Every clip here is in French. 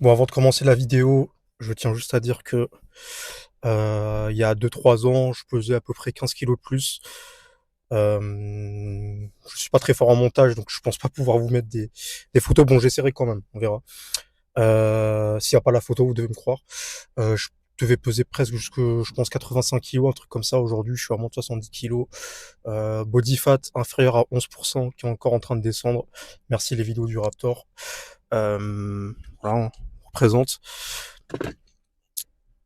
Bon, avant de commencer la vidéo, je tiens juste à dire que il y a 2-3 ans, je pesais à peu près 15 kilos de plus. Je suis pas très fort en montage, donc je pense pas pouvoir vous mettre des photos. Bon, j'essaierai quand même, on verra. S'il n'y a pas la photo, vous devez me croire. Je devais peser presque jusque, je pense, 85 kilos, un truc comme ça. Aujourd'hui, je suis à moins de 70 kilos. Body fat inférieur à 11%, qui est encore en train de descendre. Merci les vidéos du Raptor. Voilà, on représente.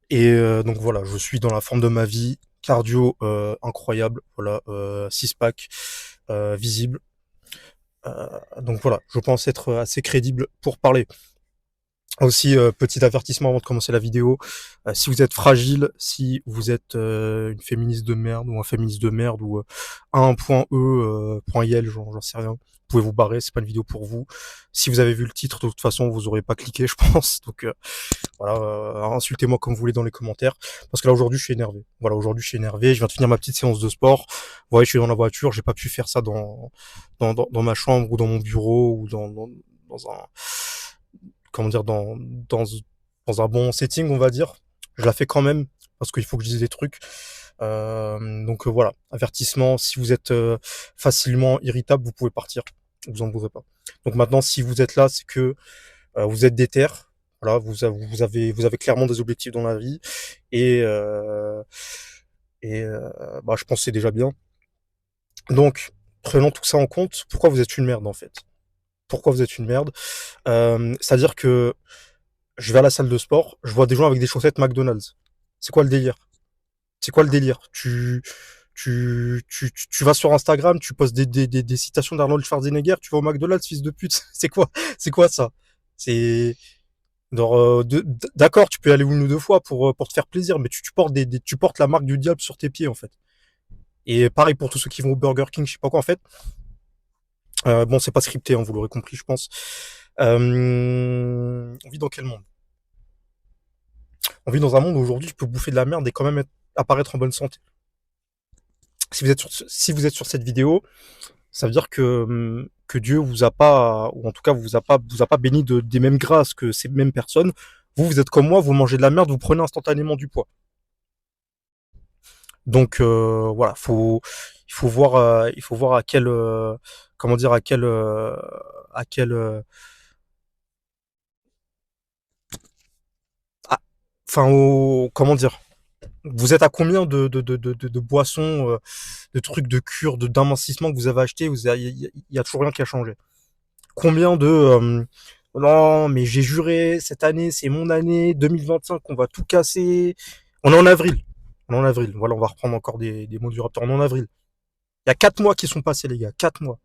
Et donc voilà, je suis dans la forme de ma vie, cardio incroyable, voilà, 6 pack visible. Donc voilà, je pense être assez crédible pour parler. Aussi, petit avertissement avant de commencer la vidéo, si vous êtes fragile, si vous êtes une féministe de merde ou un féministe de merde ou .il, j'en sais rien, vous pouvez vous barrer, c'est pas une vidéo pour vous. Si vous avez vu le titre, de toute façon, vous aurez pas cliqué, je pense. Donc voilà, insultez-moi comme vous voulez dans les commentaires, parce que là aujourd'hui je suis énervé. Voilà, aujourd'hui je suis énervé, je viens de finir ma petite séance de sport. Vous voyez, je suis dans la voiture, j'ai pas pu faire ça dans ma chambre ou dans mon bureau ou dans un comment dire dans un bon setting, on va dire. Je la fais quand même parce qu'il faut que je dise des trucs. Donc voilà, avertissement, si vous êtes facilement irritable, vous pouvez partir. Vous en voudrez pas. Donc maintenant, si vous êtes là, c'est que vous êtes déter. Voilà, vous avez clairement des objectifs dans la vie et bah, je pense que c'est déjà bien. Donc, prenons tout ça en compte. Pourquoi vous êtes une merde en fait? Pourquoi vous êtes une merde? C'est-à-dire que je vais à la salle de sport, je vois des gens avec des chaussettes McDonald's. C'est quoi le délire? C'est quoi le délire? Tu vas sur Instagram, tu postes des citations d'Arnold Schwarzenegger, tu vas au McDonald's, fils de pute. C'est quoi ça? C'est genre, d'accord, tu peux y aller une ou deux fois pour te faire plaisir, mais tu portes tu portes la marque du diable sur tes pieds en fait. Et pareil pour tous ceux qui vont au Burger King, je sais pas quoi en fait. Bon, c'est pas scripté, hein, vous l'aurez compris, je pense. On vit dans quel monde? On vit dans un monde où aujourd'hui tu peux bouffer de la merde et quand même apparaître en bonne santé. Si vous êtes sur cette vidéo, ça veut dire que Dieu vous a pas, ou en tout cas vous a pas béni des mêmes grâces que ces mêmes personnes. Vous êtes comme moi, vous mangez de la merde, vous prenez instantanément du poids. Donc voilà, il faut voir à quel, comment dire, à quel, à- enfin, comment dire, vous êtes à combien de boissons, de trucs de cure, d'amincissement que vous avez acheté, il y a toujours rien qui a changé. Combien de non, mais j'ai juré, cette année, c'est mon année, 2025, on va tout casser. On est en avril. On est en avril. Voilà, on va reprendre encore des mots du Raptor. On est en avril. Il y a 4 mois qui sont passés, les gars. 4 mois.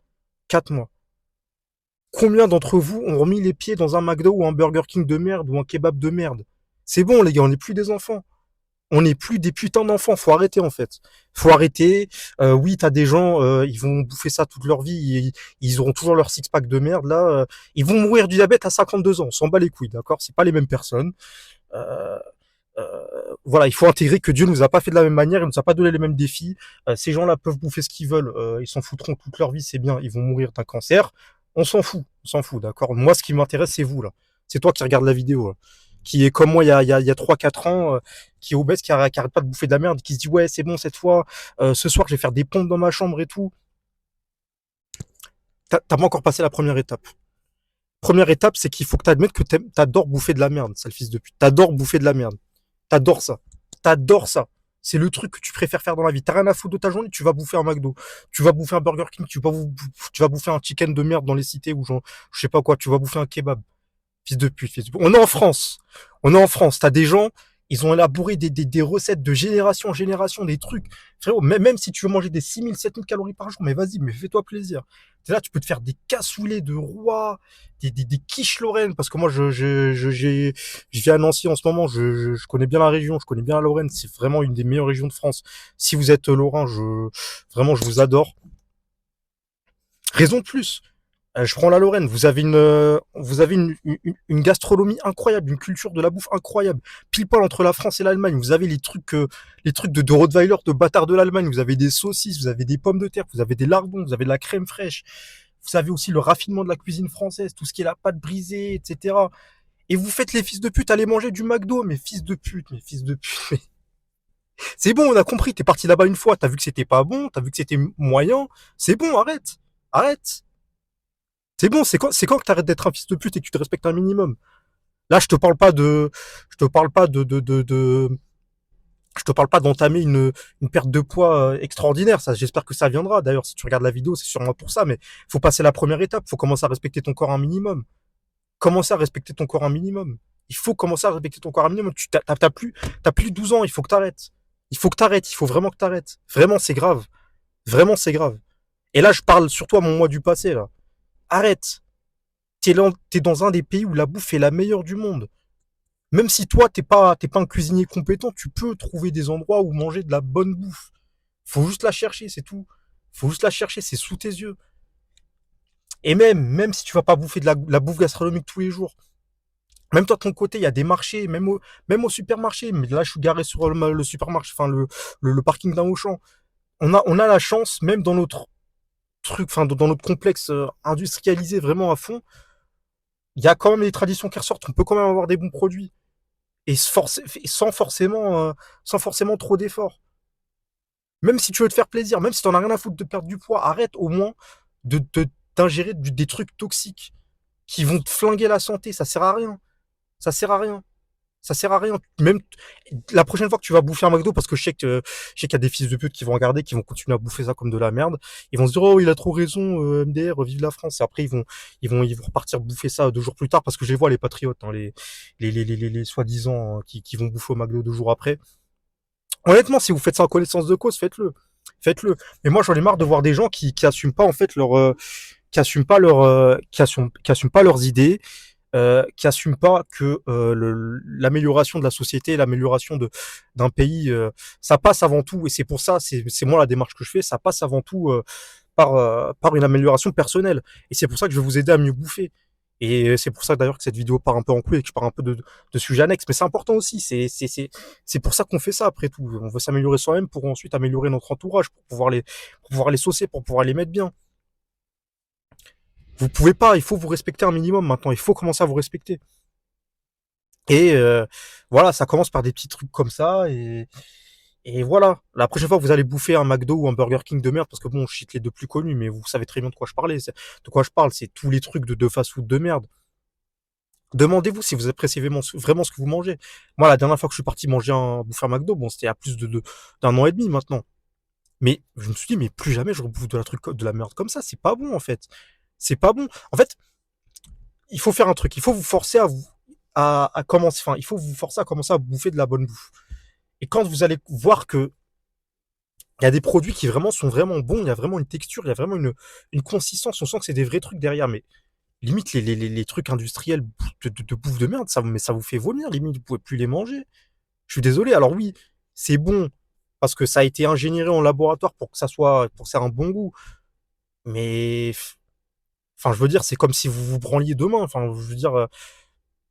4 mois. Combien d'entre vous ont remis les pieds dans un McDo ou un Burger King de merde ou un kebab de merde? C'est bon, les gars, on n'est plus des enfants. On n'est plus des putains d'enfants. Faut arrêter, en fait. Faut arrêter. Oui, t'as des gens, ils vont bouffer ça toute leur vie. Ils auront toujours leur six-pack de merde, là. Ils vont mourir du diabète à 52 ans. On s'en bat les couilles, d'accord? C'est pas les mêmes personnes. Euh, voilà, il faut intégrer que Dieu nous a pas fait de la même manière, il nous a pas donné les mêmes défis. Ces gens-là peuvent bouffer ce qu'ils veulent, ils s'en foutront toute leur vie, c'est bien, ils vont mourir d'un cancer. On s'en fout, d'accord. Moi, ce qui m'intéresse, c'est vous là. C'est toi qui regarde la vidéo, là. Qui est comme moi il y a 3-4 ans, qui est obèse, qui arrête pas de bouffer de la merde, qui se dit ouais c'est bon cette fois, ce soir je vais faire des pompes dans ma chambre et tout. T'as pas encore passé la première étape. Première étape, c'est qu'il faut que t'admettes que t'adores bouffer de la merde, sale fils de pute. T'adores bouffer de la merde. T'adores ça. T'adores ça. C'est le truc que tu préfères faire dans la vie. T'as rien à foutre de ta journée, tu vas bouffer un McDo. Tu vas bouffer un Burger King, tu vas bouffer un chicken de merde dans les cités ou genre, je sais pas quoi, tu vas bouffer un kebab. Fils de pute, fils de pute. On est en France. On est en France. T'as des gens, ils ont élaboré des recettes de génération en génération, des trucs. Frérot, même si tu veux manger des 6 000, 7 000 calories par jour, mais vas-y, mais fais-toi plaisir. T'es là, tu peux te faire des cassoulets de roi, des quiches Lorraine, parce que moi, je vis à Nancy en ce moment, je connais bien la région, je connais bien la Lorraine, c'est vraiment une des meilleures régions de France. Si vous êtes Lorrain, vraiment, je vous adore. Raison de plus. Je prends la Lorraine. Vous avez une gastronomie incroyable, une culture de la bouffe incroyable. Pile poil entre la France et l'Allemagne. Vous avez les trucs de Rottweiler, de bâtard de l'Allemagne. Vous avez des saucisses, vous avez des pommes de terre, vous avez des lardons, vous avez de la crème fraîche. Vous avez aussi le raffinement de la cuisine française, tout ce qui est la pâte brisée, etc. Et vous faites les fils de pute aller manger du McDo, mais fils de pute, mais fils de pute. C'est bon, on a compris, t'es parti là-bas une fois, t'as vu que c'était pas bon, t'as vu que c'était moyen. C'est bon, arrête. Arrête. C'est bon, c'est quand que t'arrêtes d'être un fils de pute et que tu te respectes un minimum. Là, je te parle pas je te parle pas d'entamer une perte de poids extraordinaire. Ça, j'espère que ça viendra. D'ailleurs, si tu regardes la vidéo, c'est sûrement pour ça. Mais faut passer la première étape. Faut commencer à respecter ton corps un minimum. Commencer à respecter ton corps un minimum. Il faut commencer à respecter ton corps un minimum. T'as plus 12 ans. Il faut que t'arrêtes. Il faut que t'arrêtes. Il faut vraiment que t'arrêtes. Vraiment, c'est grave. Vraiment, c'est grave. Et là, je parle surtout à mon moi du passé, là. Arrête. T'es dans un des pays où la bouffe est la meilleure du monde. Même si toi, t'es pas un cuisinier compétent, tu peux trouver des endroits où manger de la bonne bouffe. Faut juste la chercher, c'est tout. Faut juste la chercher, c'est sous tes yeux. Et même si tu vas pas bouffer de la bouffe gastronomique tous les jours, même toi de ton côté, il y a des marchés, même au supermarché. Mais là, je suis garé sur le supermarché, enfin le parking d'un Auchan. On a la chance, même dans notre truc, enfin dans notre complexe industrialisé vraiment à fond, il y a quand même des traditions qui ressortent. On peut quand même avoir des bons produits et sans forcément trop d'efforts. Même si tu veux te faire plaisir, même si t'en as rien à foutre de perdre du poids, arrête au moins d'ingérer des trucs toxiques qui vont te flinguer la santé. Ça sert à rien. Ça sert à rien. Ça sert à rien. Même la prochaine fois que tu vas bouffer un McDo, parce que je sais qu'il y a des fils de pute qui vont regarder, qui vont continuer à bouffer ça comme de la merde. Ils vont se dire, oh, il a trop raison, MDR, vive la France. Et après, ils vont repartir bouffer ça 2 jours plus tard, parce que je les vois, les patriotes, hein, les soi-disant qui vont bouffer au McDo 2 jours après. Honnêtement, si vous faites ça en connaissance de cause, faites-le. Faites-le. Mais moi, j'en ai marre de voir des gens qui assument pas, en fait, qui assument pas leurs idées, qui assument pas que l'amélioration de la société, l'amélioration d'un pays, ça passe avant tout, et c'est pour ça, c'est moi la démarche que je fais, ça passe avant tout par une amélioration personnelle. Et c'est pour ça que je vais vous aider à mieux bouffer. Et c'est pour ça d'ailleurs que cette vidéo part un peu en couille et que je pars un peu de sujets annexes. Mais c'est important aussi. C'est pour ça qu'on fait ça après tout. On veut s'améliorer soi-même pour ensuite améliorer notre entourage, pour pouvoir les saucer, pour pouvoir les mettre bien. Vous pouvez pas, il faut vous respecter un minimum maintenant. Il faut commencer à vous respecter. Et voilà, ça commence par des petits trucs comme ça. Et voilà. La prochaine fois que vous allez bouffer un McDo ou un Burger King de merde, parce que bon, je cite les deux plus connus, mais vous savez très bien de quoi je parlais. De quoi je parle, c'est tous les trucs de fast-food de merde. Demandez-vous si vous appréciez vraiment ce que vous mangez. Moi, la dernière fois que je suis parti manger bouffer un McDo, bon, c'était il y a plus d'un an et demi maintenant. Mais je me suis dit, mais plus jamais je rebouffe de la merde comme ça. C'est pas bon, en fait. C'est pas bon. En fait, il faut faire un truc. Il faut vous forcer à commencer, enfin, il faut vous forcer à commencer à bouffer de la bonne bouffe. Et quand vous allez voir que il y a des produits qui vraiment sont vraiment bons, il y a vraiment une texture, il y a vraiment une consistance, on sent que c'est des vrais trucs derrière, mais limite les trucs industriels de bouffe de merde, mais ça vous fait vomir, limite vous pouvez plus les manger. Je suis désolé, alors oui, c'est bon, parce que ça a été ingénieré en laboratoire pour que ça ait un bon goût, mais, enfin, je veux dire, c'est comme si vous vous branliez demain, enfin, je veux dire,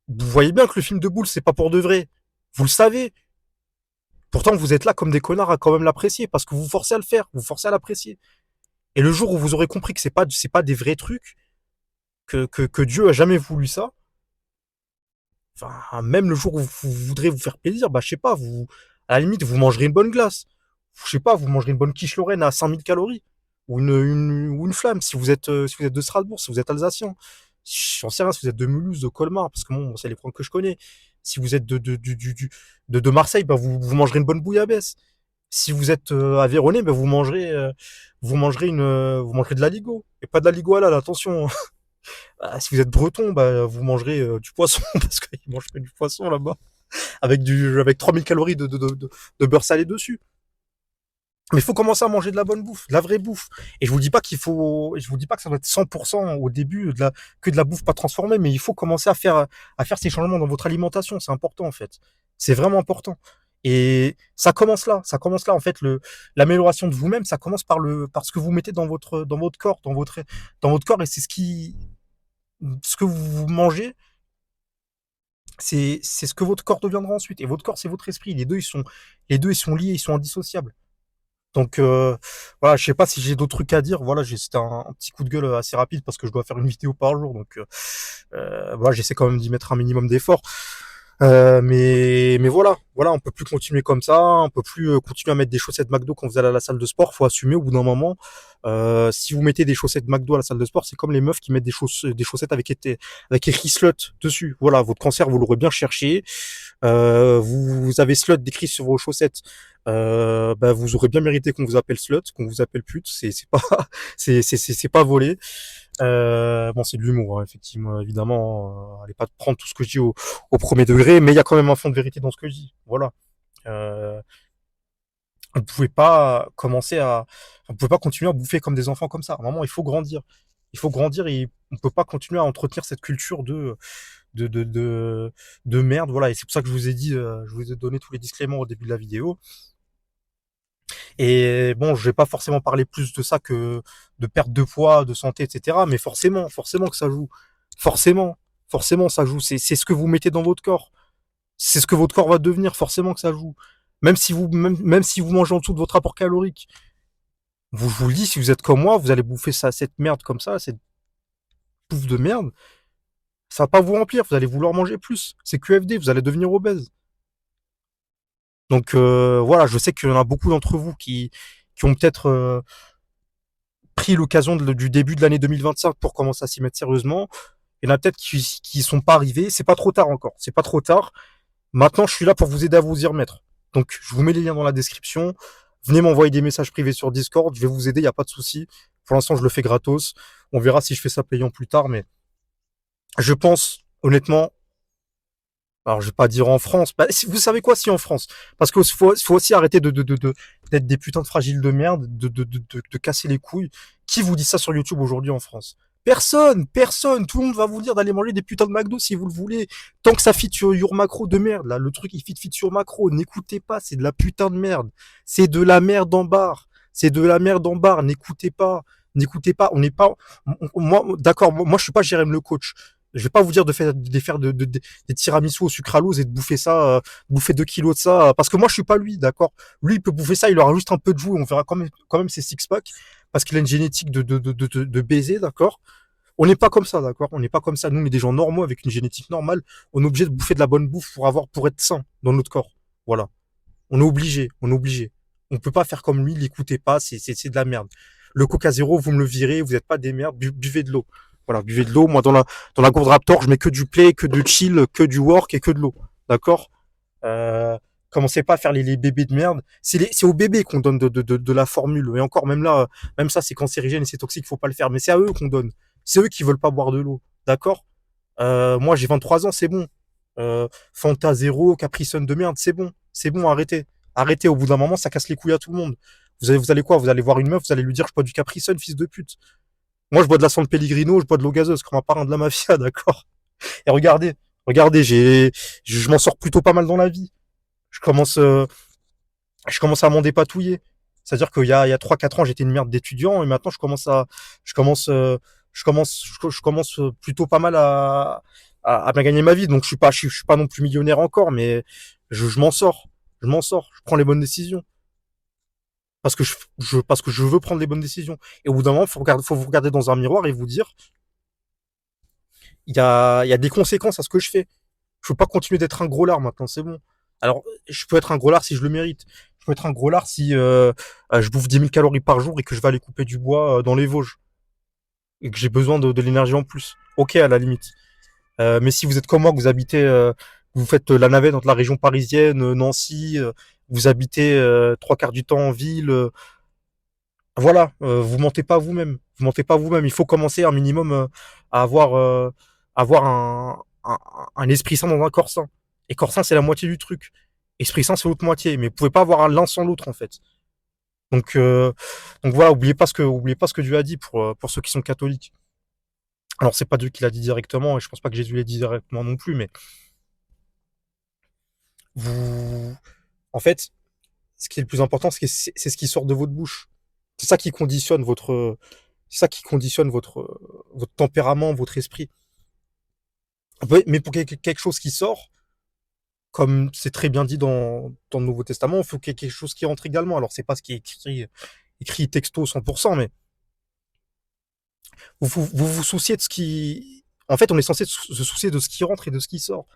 vous voyez bien que le film de boule, c'est pas pour de vrai. Vous le savez. Pourtant, vous êtes là comme des connards à quand même l'apprécier, parce que vous vous forcez à le faire, vous vous forcez à l'apprécier. Et le jour où vous aurez compris que c'est pas des vrais trucs, que Dieu a jamais voulu ça, enfin, même le jour où vous voudrez vous faire plaisir, bah, je sais pas, à la limite, vous mangerez une bonne glace. Je sais pas, vous mangerez une bonne quiche Lorraine à 5000 calories. Ou une flamme, si vous êtes de Strasbourg, si vous êtes alsacien. J'en sais rien, si vous êtes de Mulhouse, de Colmar, parce que bon, c'est les points que je connais. Si vous êtes de Marseille, bah, vous mangerez une bonne bouillabaisse. Si vous êtes Aveyronais, bah, vous mangerez de l'aligot. Et pas de l'aligot halal, attention. Ah, si vous êtes breton, bah, vous mangerez du poisson, parce qu'ils mangent que du poisson là-bas, avec 3000 calories de beurre salé dessus. Mais il faut commencer à manger de la bonne bouffe, de la vraie bouffe. Et je vous dis pas je vous dis pas que ça doit être 100% au début que de la bouffe pas transformée, mais il faut commencer à faire ces changements dans votre alimentation. C'est important, en fait. C'est vraiment important. Et ça commence là, en fait, l'amélioration de vous-même, ça commence par ce que vous mettez dans votre corps, dans votre corps, et ce que vous mangez, c'est ce que votre corps deviendra ensuite. Et votre corps, c'est votre esprit. Les deux, ils sont liés, ils sont indissociables. Donc voilà, je sais pas si j'ai d'autres trucs à dire. Voilà, c'était un petit coup de gueule assez rapide parce que je dois faire une vidéo par jour. Donc voilà, j'essaie quand même d'y mettre un minimum d'effort. Mais voilà, voilà, on peut plus continuer comme ça, on peut plus continuer à mettre des chaussettes McDo quand vous allez à la salle de sport. Faut assumer au bout d'un moment. Si vous mettez des chaussettes McDo à la salle de sport, c'est comme les meufs qui mettent des chaussettes avec écrit slut dessus. Voilà, votre cancer, vous l'aurez bien cherché. Vous avez slut décrit sur vos chaussettes. Bah, vous aurez bien mérité qu'on vous appelle slut, qu'on vous appelle pute. C'est pas, c'est pas volé. Bon, c'est de l'humour, hein, effectivement, évidemment. Allez pas prendre tout ce que je dis au premier degré, mais il y a quand même un fond de vérité dans ce que je dis. Voilà. Euh, vous pouvez pas vous pouvez pas continuer à bouffer comme des enfants comme ça. À un moment, il faut grandir. Il faut grandir et on peut pas continuer à entretenir cette culture de, de, de, de merde. Voilà. Et c'est pour ça que je vous ai dit, je vous ai donné tous les disclaimers au début de la vidéo. Et bon, je vais pas forcément parler plus de ça que de perte de poids, de santé, etc. Mais forcément que ça joue. Forcément, forcément ça joue. C'est ce que vous mettez dans votre corps. C'est ce que votre corps va devenir. Forcément que ça joue. Même si vous mangez en dessous de votre rapport calorique. Je vous le dis, si vous êtes comme moi, vous allez bouffer ça, cette merde comme ça, cette bouffe de merde. Ça va pas vous remplir. Vous allez vouloir manger plus. C'est QFD. Vous allez devenir obèse. Donc voilà, je sais qu'il y en a beaucoup d'entre vous qui ont peut-être pris l'occasion du début de l'année 2025 pour commencer à s'y mettre sérieusement. Il y en a peut-être qui sont pas arrivés. C'est pas trop tard encore. C'est pas trop tard. Maintenant, je suis là pour vous aider à vous y remettre. Donc, je vous mets les liens dans la description. Venez m'envoyer des messages privés sur Discord. Je vais vous aider. Il n'y a pas de souci. Pour l'instant, je le fais gratos. On verra si je fais ça payant plus tard. Mais je pense, honnêtement, alors je vais pas dire en France. Bah, vous savez quoi, si en France? Parce qu'il faut aussi arrêter d'être des putains de fragiles de merde, de casser les couilles. Qui vous dit ça sur YouTube aujourd'hui en France? Personne, personne. Tout le monde va vous dire d'aller manger des putains de McDo si vous le voulez. Tant que ça fit sur your macro de merde, là, le truc il fit sur macro. N'écoutez pas, c'est de la putain de merde. C'est de la merde en barre. C'est de la merde en barre. N'écoutez pas. N'écoutez pas. On n'est pas. Moi, d'accord. Moi, je suis pas Jérém le coach. Je vais pas vous dire des tiramisu au sucralose et de bouffer ça, bouffer 2 kilos de ça, parce que moi je suis pas lui, d'accord. Lui il peut bouffer ça, il aura juste un peu de joues, on verra quand même ses six packs, parce qu'il a une génétique de baiser, d'accord. On n'est pas comme ça, d'accord. On n'est pas comme ça. Nous on est des gens normaux avec une génétique normale. On est obligé de bouffer de la bonne bouffe pour être sain dans notre corps. Voilà. On est obligé, on est obligé. On peut pas faire comme lui, l'écoutez pas, c'est de la merde. Le Coca Zéro, vous me le virez, vous n'êtes pas des merdes, buvez de l'eau. Voilà, buvez de l'eau. Moi, dans la gourde Raptor, je mets que du play, que du chill, que du work et que de l'eau. D'accord. euh, Commencez pas à faire les bébés de merde. C'est aux bébés qu'on donne de la formule. Et encore, même là, même ça, c'est cancérigène et c'est toxique, faut pas le faire. Mais c'est à eux qu'on donne. C'est eux qui veulent pas boire de l'eau. D'accord. Moi, j'ai 23 ans, c'est bon. Fanta Zéro, Capri Sun de merde, c'est bon, arrêtez. Arrêtez, au bout d'un moment, ça casse les couilles à tout le monde. Vous allez quoi? Vous allez voir une meuf, vous allez lui dire, je bois du Capri Sun, fils de pute. Moi, je bois de la San Pellegrino, je bois de l'eau gazeuse, comme un parrain de la mafia, d'accord? Et regardez, je m'en sors plutôt pas mal dans la vie. Je commence, euh, je commence à m'en dépatouiller. C'est-à-dire il y a 3-4 ans, j'étais une merde d'étudiant, et maintenant, je commence, je commence plutôt pas mal à bien gagner ma vie. Donc, je suis pas non plus millionnaire encore, mais je m'en sors. Je m'en sors. Je prends les bonnes décisions. Parce que je veux prendre les bonnes décisions. Et au bout d'un moment, faut vous regarder dans un miroir et vous dire, il y a des conséquences à ce que je fais. Je peux pas continuer d'être un gros lard maintenant, c'est bon. Alors, je peux être un gros lard si je le mérite. Je peux être un gros lard si je bouffe 10 000 calories par jour et que je vais aller couper du bois dans les Vosges et que j'ai besoin de l'énergie en plus. Ok, à la limite. Mais si vous êtes comme moi, que vous habitez, vous faites la navette entre la région parisienne, Nancy, vous habitez 3 quarts du temps en ville, voilà, vous mentez pas vous-même. Vous mentez pas vous-même. Il faut commencer un minimum à avoir un esprit sain dans un corps sain. Et corps sain, c'est la moitié du truc. Esprit sain, c'est l'autre moitié. Mais vous pouvez pas avoir l'un sans l'autre, en fait. Donc, euh, donc voilà, oubliez pas ce que Dieu a dit pour ceux qui sont catholiques. Alors, c'est pas Dieu qui l'a dit directement, et je pense pas que Jésus l'ait dit directement non plus, mais vous, en fait, ce qui est le plus important, c'est ce qui sort de votre bouche. C'est ça qui conditionne votre tempérament, votre esprit. Mais pour quelque chose qui sort, comme c'est très bien dit dans le Nouveau Testament, il faut qu'il y ait quelque chose qui rentre également. Alors, c'est pas ce qui est écrit texto 100%, mais vous souciez de ce qui... En fait, on est censé se soucier de ce qui rentre et de ce qui sort.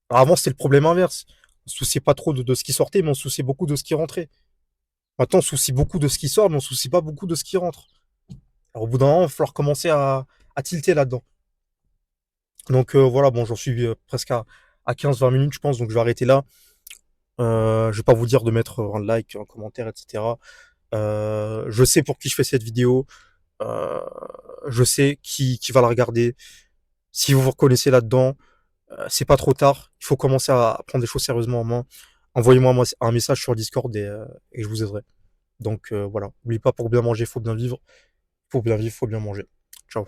Alors avant, c'était le problème inverse. On se souciait pas trop de ce qui sortait, mais on se souciait beaucoup de ce qui rentrait. Maintenant, on se soucie beaucoup de ce qui sort, mais on se soucie pas beaucoup de ce qui rentre. Alors au bout d'un moment, il va falloir commencer à tilter là-dedans. Donc voilà, bon, j'en suis presque à 15-20 minutes, je pense, donc je vais arrêter là. Je vais pas vous dire de mettre un like, un commentaire, etc. Je sais pour qui je fais cette vidéo. Euh, je sais qui va la regarder. Si vous vous reconnaissez là-dedans, c'est pas trop tard. Il faut commencer à prendre des choses sérieusement en main. Envoyez-moi un message sur Discord et je vous aiderai. Donc voilà, n'oubliez pas, pour bien manger, il faut bien vivre. Pour bien vivre, il faut bien manger. Ciao.